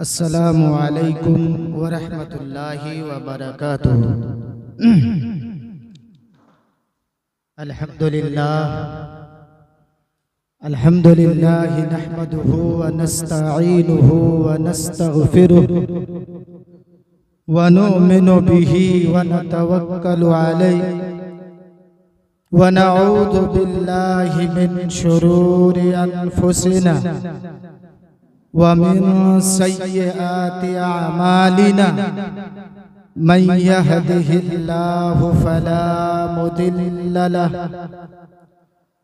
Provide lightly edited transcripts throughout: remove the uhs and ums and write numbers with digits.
अस्सलामु अलैकुम वरहमतुल्लाहि वबरकातुहू। अल्हम्दुलिल्लाह नहमदुहू व नस्तईनुहु व नस्तगफिरुहु व नुमिनु बिही व नतवक्कलु अलैहि व नऊज़ु बिल्लाहि मिन शुरूरि अनफुसिना व मिन सय्यिआति अमालिना मन यहदिहिल्लाहु फला मुदिल्ल लहु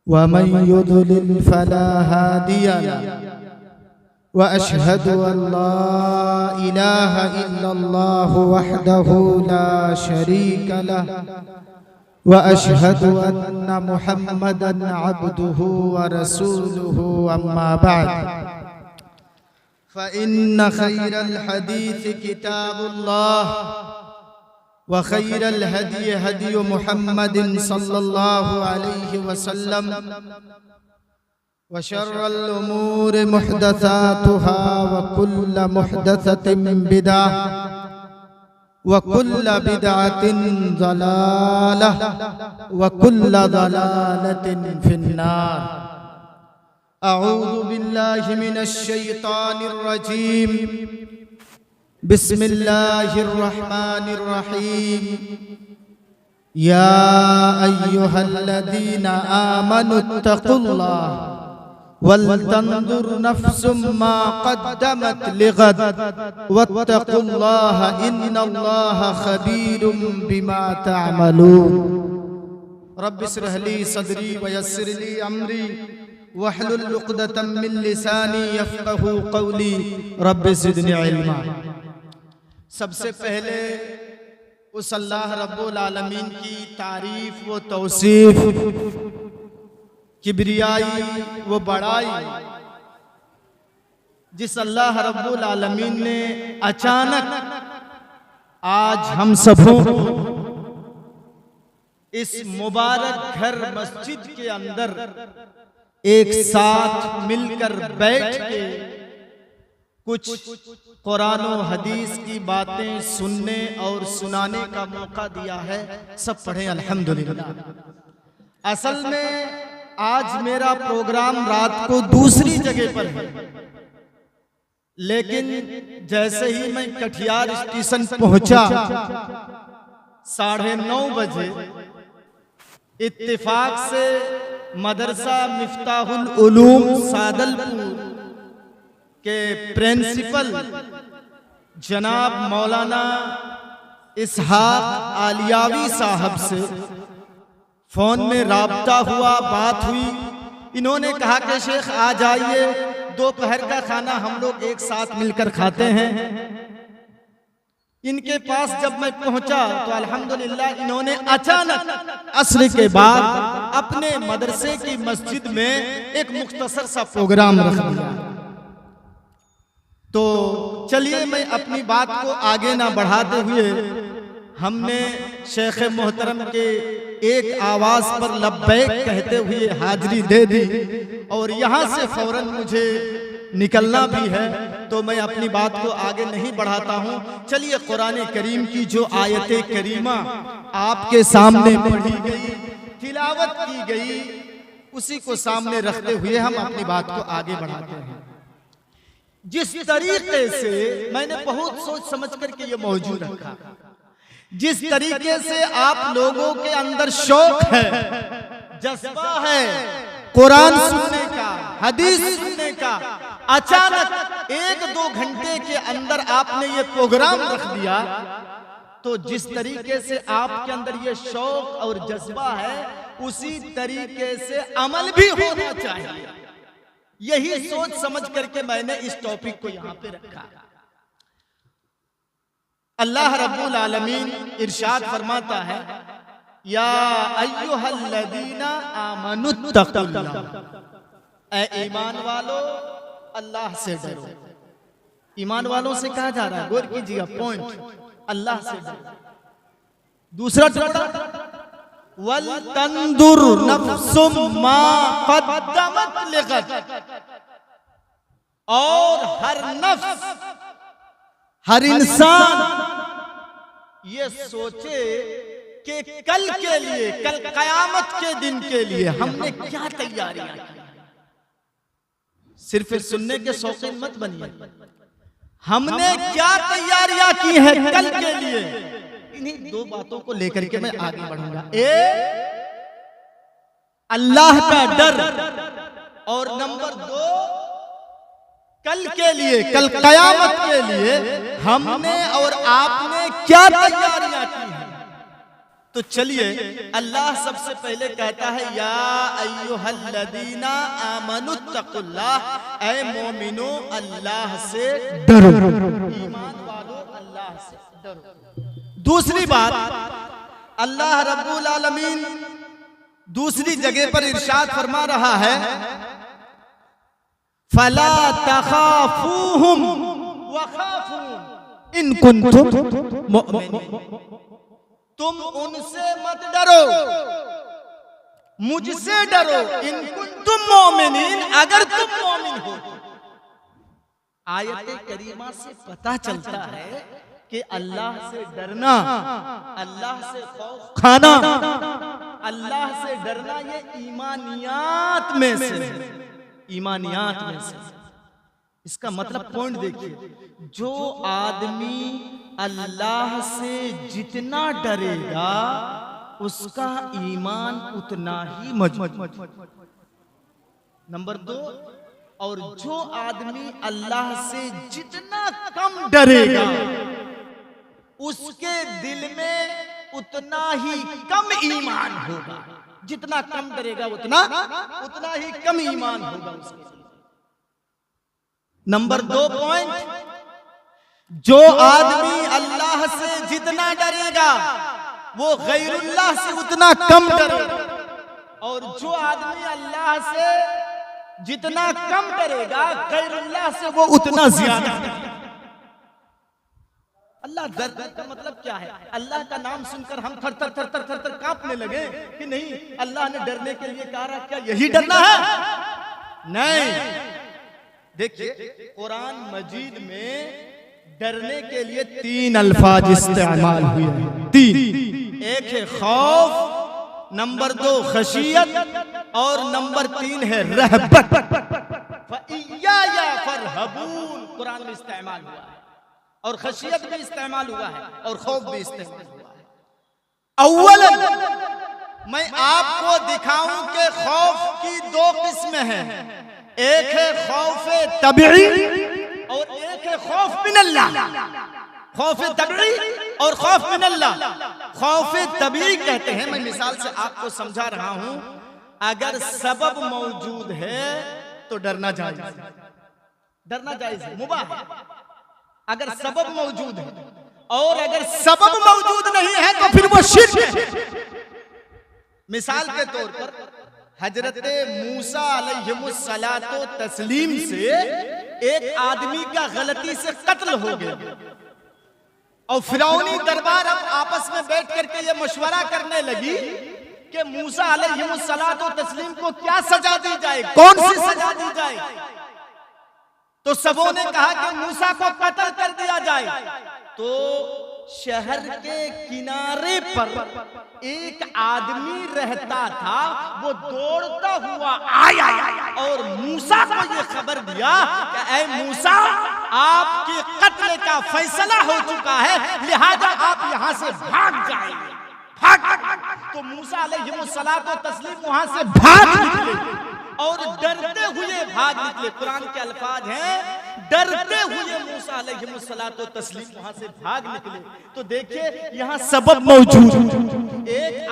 व मन युद्लिल फला हादिय लहु व अशहदु अल्ला इलाहा इल्लल्लाहु वहदहु ला शरीक लहु व अशहदु अन्न मुहम्मदन अब्दुहु व रसूलुहु अम्मा बअद फ़इन्न खैरल हदीस किताबुल्लाह व खैरल हदी हदी मुहम्मदिन सल्लल्लाहु अलैहि वसल्लम व शर्रल उमूरि मुहदसातुहा व कुल्ल मुहदसतिन बिदअह व कुल्ल बिदअतिन ज़लालह व कुल्ल ज़लालतिन फिन्नार। अऊज़ु बिल्लाहि मिनश शैतानिर रजीम। बिस्मिल्लाहिर रहमानिर रहीम। या अय्युहल्लज़ीना आमनुत्तक़ुल्लाह वल तंजुर नफ्सुम मा क़द्दमत लिग़द वत्तक़ुल्लाह इन्नल्लाहा ख़बीरुम बिमा तअमलून। रब्बिश्रह ली सदरी व यस्सिर ली अमरी वहलुल उक़दतम मिन लिसानी यफ़क़हू क़ौली रब्बि ज़िदनी इल्मा। सबसे पहले उस अल्लाह रब्बुल आलमीन की तारीफ व तौसीफ, किब्रियाई व बड़ाई, जिस अल्लाह रब्बुल आलमीन ने अचानक आज हम सबों को इस मुबारक घर मस्जिद के अंदर एक साथ मिलकर बैठ के कुछ कुरान और हदीस की बातें सुनने और सुनाने का मौका दिया है। सब पढ़ें अल्हम्दुलिल्लाह। असल में आज मेरा प्रोग्राम रात को दूसरी जगह पर है, लेकिन जैसे ही मैं कटिहार स्टेशन पहुंचा 9:30 बजे इत्तेफाक से मदरसा मिफ्ताहुल उलूम सादलपुर के प्रिंसिपल जनाब मौलाना इसहाक आलियावी साहब से फोन में राब्ता हुआ, बात हुई। इन्होंने कहा कि शेख आ जाइए, दोपहर का खाना हम लोग एक साथ मिलकर खाते हैं। इनके पास जब मैं पहुंचा तो अल्हम्दुलिल्लाह इन्होंने अचानक असर के बाद अपने मदरसे की मस्जिद में एक मुख्तसर सा प्रोग्राम रख दिया। तो चलिए मैं अपनी बात को आगे ना बढ़ाते हुए, हमने शेख मोहतरम के एक आवाज पर लब्बैक कहते हुए हाजिरी दे दी और यहाँ से फौरन मुझे निकलना भी है, तो मैं अपनी बात को आगे नहीं बढ़ाता हूँ। चलिए कुरान करीम की जो आयत करीमा आपके सामने पढ़ी गई, तिलावत की गई, उसी को सामने रखते हुए हम अपनी बात को आगे बढ़ाते हैं। जिस तरीके से मैंने बहुत सोच समझ करके ये मौजूद रखा, जिस तरीके से आप लोगों के अंदर शौक है, जज्बा है कुरान सुनने का, हदीस सुनने का, अचानक 1-2 घंटे के अंदर आपने ये प्रोग्राम रख दिया, तो जिस तरीके से आपके अंदर ये शौक और जज्बा है, उसी तरीके से अमल भी होना चाहिए। यही सोच समझ करके मैंने इस टॉपिक को यहाँ पे रखा। अल्लाह रब्बुल आलमीन इरशाद फरमाता है, या अय्युहल्लज़ीना आमनुत्तक़ुल्लाह, ऐ ईमान वालों अल्लाह से डरो। ईमान वालों से कहा जा रहा है, गौर कीजिएगा पॉइंट, अल्लाह से डरो। दूसरा टुकड़ा, वल तंदुर नफ्सुम मा क़द्दमत लिग़द, और हर नफ्स हर इंसान ये सोचे कि कल के लिए, कल कयामत के दिन के लिए हमने क्या तैयारियां की। सिर्फ सुनने के शौकीन मत बनिए, हमने क्या तैयारियां की है कल के लिए। इन्हीं दो बातों को लेकर के मैं आगे बढ़ूंगा। अल्लाह का डर, और नंबर 2 कल के लिए, कल कयामत के लिए हमने और आपने क्या तैयारियां की हैं। तो चलिए, अल्लाह सबसे पहले कहता है या अय्युहल्लज़ीना आमनुत्तकुल्लाह, ऐ मोमिनो अल्लाह से डरो, ईमान वालों अल्लाह से डरो। दूसरी बात, अल्लाह रब्बुल आलमीन दूसरी जगह पर इरशाद फरमा रहा है फला तखाफूहुम वखाफून इन कुंतुम मुमिनीन, तुम उनसे मत डरो, मुझसे डरो, इन कुंतुम मोमिनीन, अगर तुम मोमिन हो। आयत करीमा से पता चलता है कि अल्लाह से डरना, अल्लाह से खौफ खाना, अल्लाह से डरना ये ईमानियात में से, ईमानियात में से। इसका मतलब पॉइंट देखिए, जो आदमी अल्लाह से जितना डरेगा उसका ईमान उतना ही मजबूत। नंबर 2, और जो आदमी अल्लाह से जितना कम डरेगा उसके दिल में उतना ही कम ईमान होगा। जितना कम डरेगा उतना ही कम ईमान होगा उसके। नंबर 2 पॉइंट, जो आदमी अल्लाह से जितना डरेगा वो गैरुल्लाह से उतना कम डरेगा, और जो आदमी अल्लाह से जितना कम डरेगा गैरुल्लाह से वो उतना ज्यादा। अल्लाह डर का मतलब क्या है? अल्लाह का नाम सुनकर हम थर थर थर थर थर थर कांपने लगे कि नहीं, अल्लाह ने डरने के लिए कहा, क्या यही डरना है? नहीं। देखिए, कुरान मजीद में डरने के लिए 3 अल्फाज इस्तेमाल हुए हैं। 3, एक है खौफ, नंबर 2 खशियत, और नंबर 3 है रहबत। फइय्या फरहबून कुरान में इस्तेमाल हुआ है, और खशियत भी इस्तेमाल हुआ है, और खौफ भी इस्तेमाल हुआ है। अव्वलन मैं आपको दिखाऊं कि खौफ की 2 किस्में हैं। एक है खौफ तबई और एक है खौफ मिनल्लाह। खौफ तबई और खौफ मिनल्लाह। खौफ तबई कहते हैं, मैं मिसाल से आपको समझा रहा हूं, अगर सबब मौजूद है तो डरना जायज है, डरना जायज है, मुबाह है। अगर सबब मौजूद है, और अगर सबब मौजूद नहीं है तो फिर वो शिर्क है। मिसाल के तौर पर हजरत मूसा अलैहिमुस्सलातो तस्लीम से एक आदमी का गलती से कत्ल हो गया, और फिरौनी दरबार अब आपस में बैठ करके ये मशवरा करने लगी कि मूसा अलैहिमुस्सलातो तस्लीम को क्या सजा दी जाए, कौन सी सजा दी जाए। तो सबों ने कहा कि मूसा को कत्ल कर दिया जाए। तो शहर के किनारे पर एक आदमी रहता था, वो दौड़ता हुआ आया और मूसा को ये खबर दिया कि ऐ मूसा, आपके कत्ल का फैसला हो चुका है, लिहाजा आप यहाँ से भाग जाएंगे। तो मूसा अलैहिस्सलातो तस्लीम वहां से भाग निकले, और डरते हुए भाग निकले। कुरान के अल्फाज हैं, डरते हुए मूसा अलैहिस्सलातो तस्लीम वहां से भाग निकले। तो देखिए, यहाँ सबब मौजूद। एक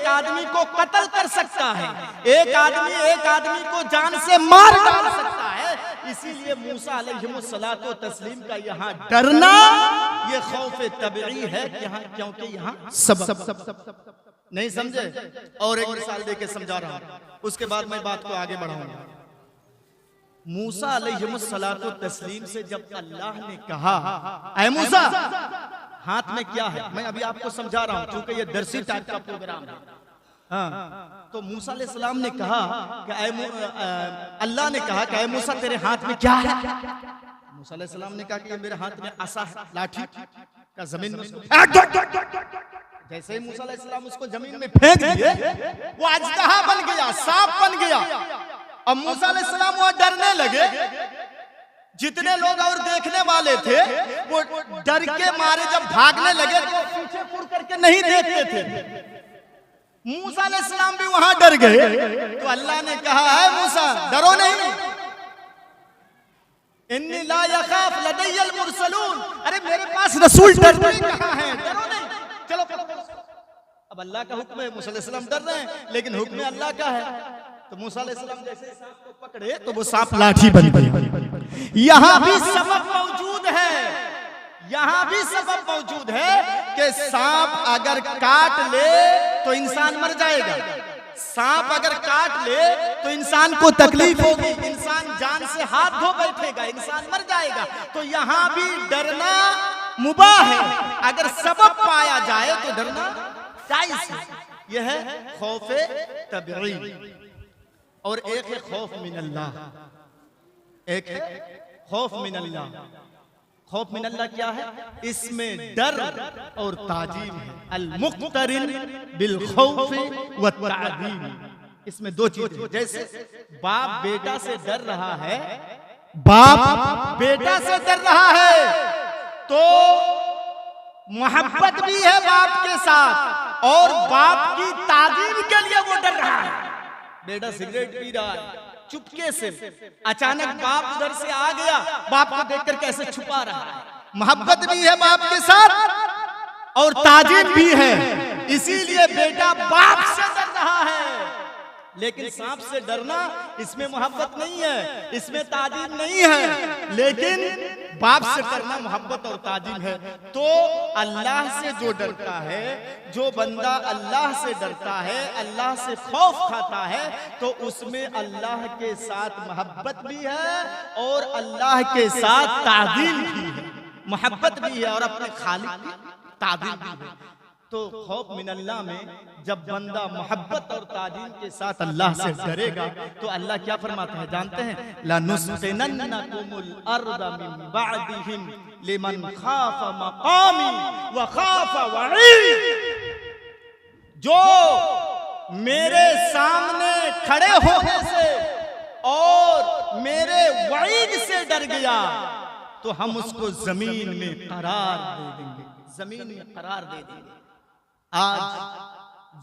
आदमी को कत्ल कर सकता है, एक आदमी को जान से मार डाल सकता है। इसीलिए मूसा अलैहिस्सलातो तस्लीम का यहाँ डरना ये खौफ तबई है, क्योंकि यहाँ सबब। नहीं समझे? और एक मिसाल देके समझा रहा हूं, उसके बाद मैं बात को आगे बढ़ाऊंगा। मूसा अलैहिस्सलातो तस्लीम से जब अल्लाह ने कहा, ऐ मूसा, हाथ में क्या है, मैं अभी आपको समझा रहा हूं क्योंकि ये दरसी टाइप का प्रोग्राम है। हाँ, तो मूसा अलैहिस्सलाम ने कहा कि अल्लाह ने कहा कि ऐ मूसा, तेरे हाथ में क्या है? मूसा अलैहिस्सलाम ने कहा कि ये मेरे हाथ में आसा है, लाठी का, जमीन में जैसे ही मूसा अलैहिस्सलाम उसको जमीन में फेंक दिए, वो अजदहा बन गया, सांप बन गया। अब मूसा अलैहिस्सलाम वहां डरने लगे। जितने लोग और देखने वाले थे वो डर के मारे जब भागने लगे तो पीछे मुड़ करके नहीं देखते थे। मूसा अलैहिस्सलाम भी वहां डर गए। तो अल्लाह ने कहा है मूसा डरो नहीं, इन्नी ला यखाफ लदय्यल मुरसलून, अरे मेरे पास रसूल डरते कहां है, डरो नहीं, चलो। अब अल्लाह का हुक्म है, मूसा अलैहिस्सलाम डर रहे हैं लेकिन हुक्म अल्लाह का है। तो मूसा अलैहिस्सलाम जैसे सांप को पकड़े तो वो सांप लाठी बन गई। यहां भी सबब मौजूद है, यहां भी सबब मौजूद है कि सांप अगर काट ले तो इंसान मर जाएगा। सांप अगर काट ले तो इंसान को तकलीफ होगी, इंसान जान से हाथ धो बैठेगा, इंसान मर जाएगा। तो यहां भी डरना मुबाह है, अगर सबब पाया जाए तो डरना जायज है। यह है खौफे तबई और एक है खौफ मिनल्लाह, एक है खौफ मिनल्लाह। खौफ मिनल्लाह क्या है? इसमें डर और ताजीम है, अल मुक्तरिन बिल खौफ व ताजीम। इसमें दो चीजें, जैसे बाप बेटा से डर रहा है, बाप बेटा से डर रहा है तो मोहब्बत भी है बाप के साथ और बाप की ताजीम के लिए वो डर रहा है। बेटा सिगरेट पी रहा है, चुपके से अचानक बाप उधर से आ गया, बाप को देखकर कैसे छुपा रहा है। मोहब्बत भी है बाप के साथ और ताजीम भी है, इसीलिए बेटा बाप से डर रहा है। लेकिन सांप से डरना, इसमें मोहब्बत नहीं है, इसमें ताजीम नहीं है, लेकिन बाप से करना मोहब्बत और ताजीम है। तो अल्लाह से जो डरता है, जो बंदा अल्लाह से डरता है, अल्लाह से खौफ खाता है, तो उसमें अल्लाह के साथ मोहब्बत भी है और अल्लाह के साथ ताजीम भी है, मोहब्बत भी है और अपने खालिक की ताजीम भी है। तो खौफ मिनल्लाह में जब बंदा मोहब्बत और ताजीम के साथ अल्लाह से डरेगा तो अल्लाह क्या फरमाता है जानते हैं? लनुस्किनन्नकुमुल अर्द मिन बअदिहिम लिमन खाफा मकामी व खाफा वईद। जो मेरे सामने खड़े होने से और मेरे वईद से डर गया तो हम उसको जमीन में करार दे देंगे, जमीन में करार दे देंगे। आज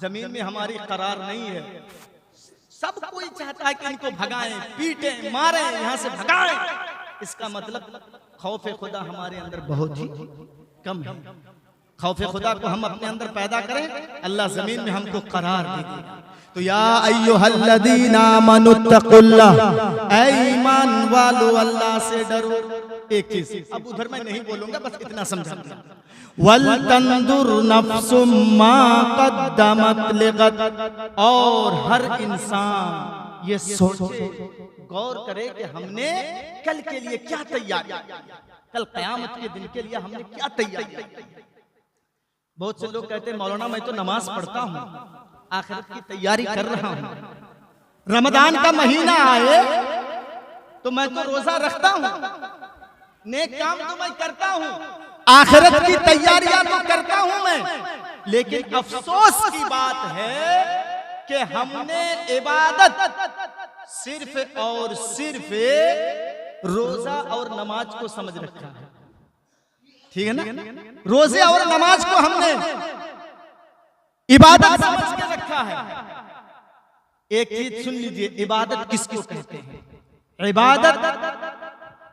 जमीन में हमारी करार नहीं है, सब कोई चाहता है कि इनको भगाएं, पीटें, मारें, यहां से भगाएं। इसका मतलब खौफे खुदा हमारे अंदर बहुत ही कम है। खौफे खुदा को हम अपने अंदर पैदा करें, अल्लाह जमीन में हमको करार दे देगा। तो या अय्युहल्लज़ीना आमनुत्तकुल्लाह, ऐ ईमान वालो अल्लाह से डरो। एक चीज अब उधर मैं नहीं बोलूंगा, बस इतना समझा। वल तंदुर नफ्सुम मा कद्दमत लिगद, और हर इंसान ये सोचे, गौर करे कि हमने कल के लिए क्या तैयारी, कल क़यामत के दिन के लिए हमने क्या तैयारी। बहुत से लोग कहते हैं मौलाना मैं तो नमाज पढ़ता हूँ, आखिरत की तैयारी कर रहा हूँ, रमजान का महीना आए तो मैं तो रोजा रखता हूँ, नेक काम तो मैं करता हूँ, आखिरत की तैयारियां तो करता हूं मैं, लेकिन अफसोस की बात है कि हमने इबादत सिर्फ और सिर्फ रोजा और नमाज को समझ रखा है। ठीक है ना? रोजे और नमाज को हमने इबादत समझ के रखा है। एक चीज सुन लीजिए, इबादत किसको कहते हैं? इबादत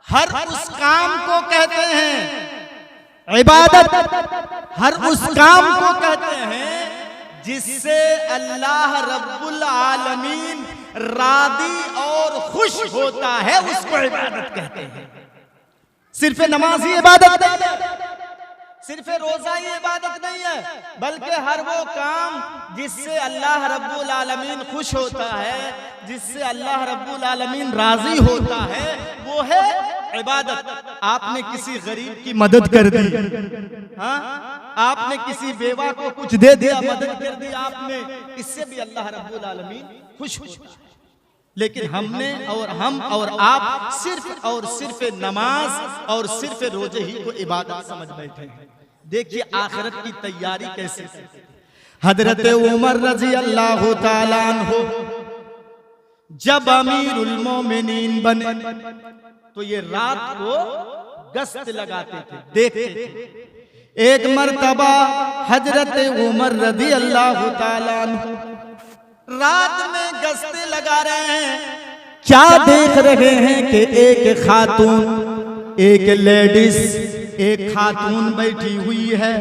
हर उस काम को कहते हैं, इबादत हर उस काम को कहते हैं जिससे अल्लाह रब्बुल आलमीन रादी और खुश होता है, उसको इबादत कहते हैं। सिर्फ नमाज ही इबादत नहीं है, सिर्फ रोजा ही इबादत नहीं है, बल्कि हर वो काम जिससे अल्लाह रब्बुल आलमीन खुश होता है, जिससे अल्लाह रब्बुल आलमीन राजी होता है, वो है इबादत। आपने किसी गरीब की मदद कर दी, हाँ, आपने किसी बेवा को कुछ दे दिया, मदद कर दी आपने, इससे भी अल्लाह रब्बुल आलमीन खुश होता है। लेकिन हमने और हम और आप सिर्फ और सिर्फ नमाज और सिर्फ रोजे ही को इबादत समझ बैठे हैं। देखिए आखिरत की तैयारी कैसे। हजरत उमर रजी अल्लाह ताला अन्हु जब अमीरुल मोमिनीन बने तो ये रात को गश्त लगाते थे, देखते थे। एक मर्तबा हजरत उमर रजी अल्लाह ताला अन्हु रात में गश्त लगा रहे हैं, क्या देख रहे हैं कि एक खातून, एक लेडीज, एक खातून बैठी हुई है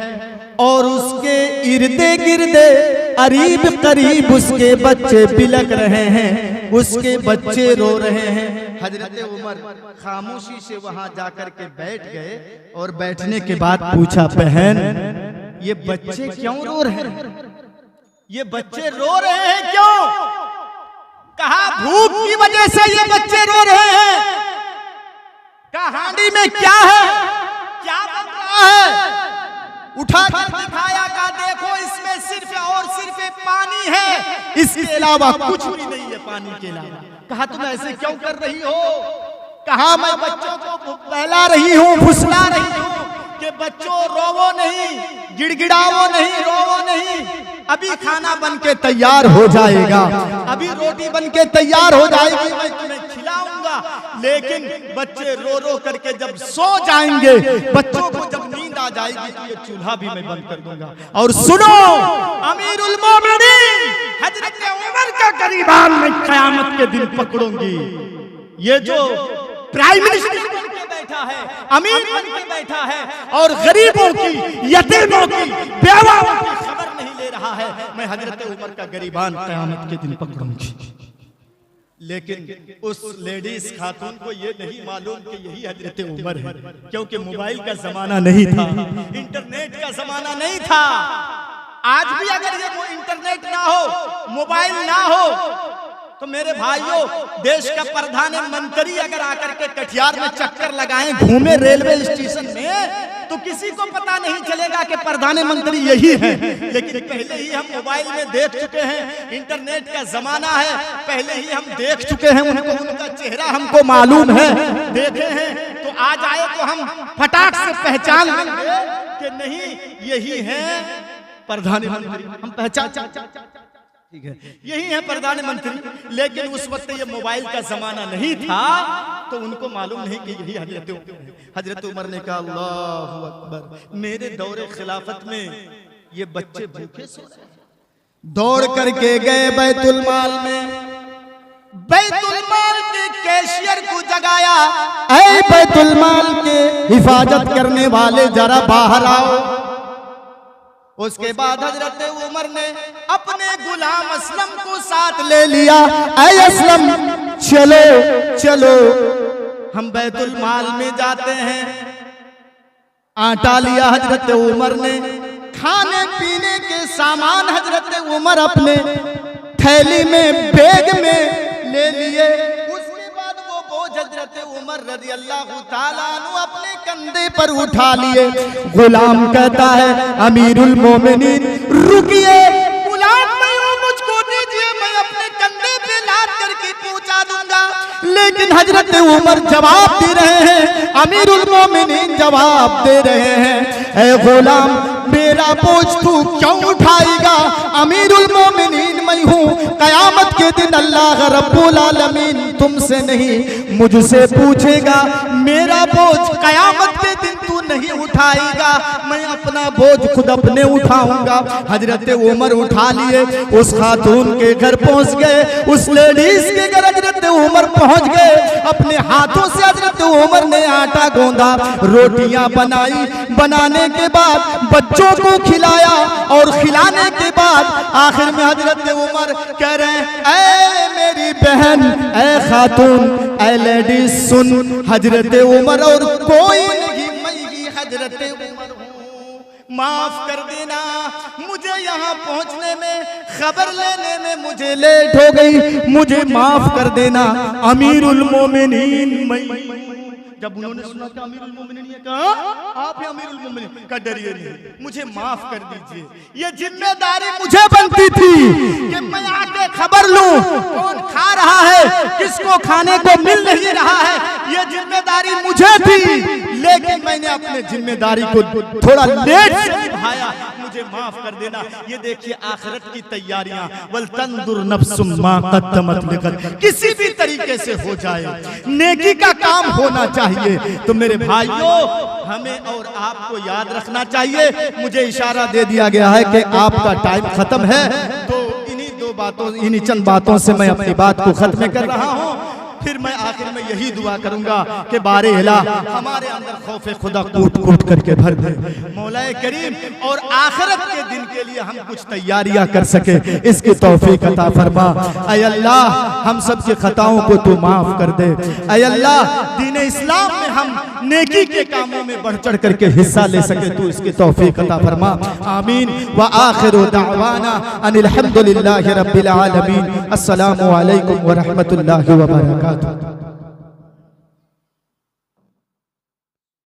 और उसके इर्दे गिर्दे करीब करीब उसके बच्चे बिलक रहे हैं, उसके बच्चे रो रहे हैं। हजरत उमर खामोशी से वहां जाकर के बैठ गए और बैठने के बाद पूछा, बहन ये बच्चे क्यों रो रहे हैं? ये बच्चे रो रहे हैं क्यों? कहा भूख की वजह से ये बच्चे रो रहे हैं। कहा हांडी में क्या है, क्या बन रहा है? उठा कर दिखाया, का देखो इसमें सिर्फ और सिर्फ पानी है, इसके अलावा कुछ भी नहीं है पानी के अलावा। कहा तुम ऐसे क्यों कर रही हो? कहा मैं बच्चों को बहला रही हूँ, फुसला रही हूँ कि बच्चों रोवो नहीं, गिड़गिड़ावो नहीं, रोवो नहीं, अभी खाना बन के तैयार हो जाएगा, अभी रोटी बन के तैयार हो जाएगी, मैं तुम्हें खिलाऊंगा। लेकिन बच्चे रो रो करके जब सो जाएंगे, बच्चों को जब नींद आ जाएगी तो ये चूल्हा भी मैं बंद कर दूंगा। और सुनो, अमीरुल मोमिनीन हजरत उमर का गरीबान मैं क़यामत के दिन पकड़ूंगी। ये जो प्राइम मिनिस्टर बन के बैठा है, अमीर बन के बैठा है और गरीबों की, यतीमों की, बेवाओं की खबर नहीं ले रहा है, मैं हजरत उमर का गरीबान क़यामत के दिन पकड़ूंगी। लेकिन उस लेडीज खातून को ये नहीं मालूम कि यही हजरत उमर है, क्योंकि मोबाइल का जमाना नहीं था, इंटरनेट का जमाना नहीं था। आज भी अगर ये इंटरनेट ना हो, मोबाइल ना हो, तो मेरे भाइयों देश का प्रधानमंत्री अगर आकर के कटिहार में चक्कर लगाएं, घूमे रेलवे स्टेशन में, तो किसी को पता नहीं चलेगा कि प्रधानमंत्री यही है। लेकिन पहले ही हम मोबाइल में देख चुके हैं, इंटरनेट का जमाना है, पहले ही हम देख चुके हैं उनको, उनका चेहरा हमको मालूम है, देखे हैं। तो आज आए तो हम फटाक से पहचान लेंगे कि नहीं यही है प्रधानमंत्री, हम पहचान, ठीक है यही है प्रधानमंत्री। लेकिन उस वक्त ये मोबाइल का जमाना नहीं था, तो उनको मालूम नहीं कि यही हजरत उमर ने कहा अल्लाहु अकबर, मेरे दौरे खिलाफत में ये बच्चे भूखे सो रहे हैं। दौड़ करके गए बैतुल माल में, बैतुल माल के कैशियर को जगाया, ऐ बैतुल माल के हिफाजत करने वाले जरा बाहर आओ। उसके बाद हजरत उमर ने अपने गुलाम असलम को साथ ले लिया, ऐ असलम चलो चलो हम बैतुल माल में जाते हैं। आटा लिया हजरत उमर ने, खाने पीने के सामान हजरत उमर अपने थैली में, बैग में ले लिए। उसके बाद वो बोझ हजरत उमर रज़ी अल्लाह ताला अन्हु अपने कंधे पर उठा लिए। गुलाम कहता है अमीरुल मोमिनीन रुकिए, गुलाम नहीं हूं, मुझको दीजिए, मैं अपने कंधे पे लाद करके पहुंचा दूंगा। लेकिन हजरत उमर जवाब दे रहे हैं, अमीरुल मोमिनीन जवाब दे रहे हैं, ऐ गुलाम मेरा बोझ तू क्यों उठाएगा? अमीरुल मोमिनीन मैं हूँ, कयामत के दिन अल्लाह रब्बुल आलमीन तुमसे नहीं मुझसे पूछेगा। मेरा बोझ कयामत के दिन तू नहीं उठाएगा, मैं अपना बोझ खुद अपने उठाऊंगा। हजरत उमर उठा लिए, उस खातून के घर पहुंच गए, उस लेडीज के घर हजरत उमर पहुंच गए। अपने हाथों से हजरत उमर ने आटा गूंदा, रोटियां बनाई, बनाने के बाद बच्चों को खिलाया और खिलाने के बाद आखिर में हजरत उमर कह रहे हैं, ऐ मेरी बहन, ऐ खातून, ऐ लेडीज सुन, हजरत उमर और कोई नहीं, मैं ही हजरत उमर हूँ, माफ कर देना, मुझे यहाँ पहुँचने में, खबर लेने में मुझे लेट हो गई, मुझे माफ कर देना। अमीरुल मोमिनीन मैं। जब उन्होंने सुना कि अमीरुल मोमिनीन ये कहा, आप ही अमीरुल मोमिनीन का, डरिए नहीं, मुझे माफ कर दीजिए। ये जिम्मेदारी मुझे बनती थी कि मैं आके खबर लूं कौन खा रहा है, किसको खाने को मिल नहीं रहा है, ये जिम्मेदारी मुझे थी, लेकिन मैंने अपने जिम्मेदारी को थोड़ा लेट से निभाया, मुझे माफ कर देना। ये देखिए आखिरत की तैयारियां, वल तंदुर नफ्सुम मा क़द्दमत लिगद, किसी भी तरीके से हो जाए नेकी का काम होना चाहिए। तो मेरे भाइयों, हमें और आपको याद रखना चाहिए। मुझे इशारा दे दिया गया है कि आपका टाइम खत्म है, तो इन्हीं चंद बातों से मैं अपनी बात को खत्म कर रहा हूँ। फिर मैं आखिर में यही दुआ करूंगा कि बारे इला हमारे अंदर खौफे खुदा कूट कूट करके भर दे मौलाए करीम, और आखिरत के दिन के लिए हम कुछ तैयारियां कर सके, इसकी तौफीक अता फरमा। ऐ अल्लाह, हम सब की खताओं को तू माफ कर दे। ऐ अल्लाह, दीन इस्लाम में हम नेकी के कामों में बढ़ चढ़ करके हिस्सा ले सके, तू इसकी तौफीक अता फरमा। आमीन व आखिरु दावाना अनिल हम्दुलिल्लाहि रब्बिल आलमीन। अस्सलामु अलैकुम व रहमतुल्लाहि व बरकातुहू।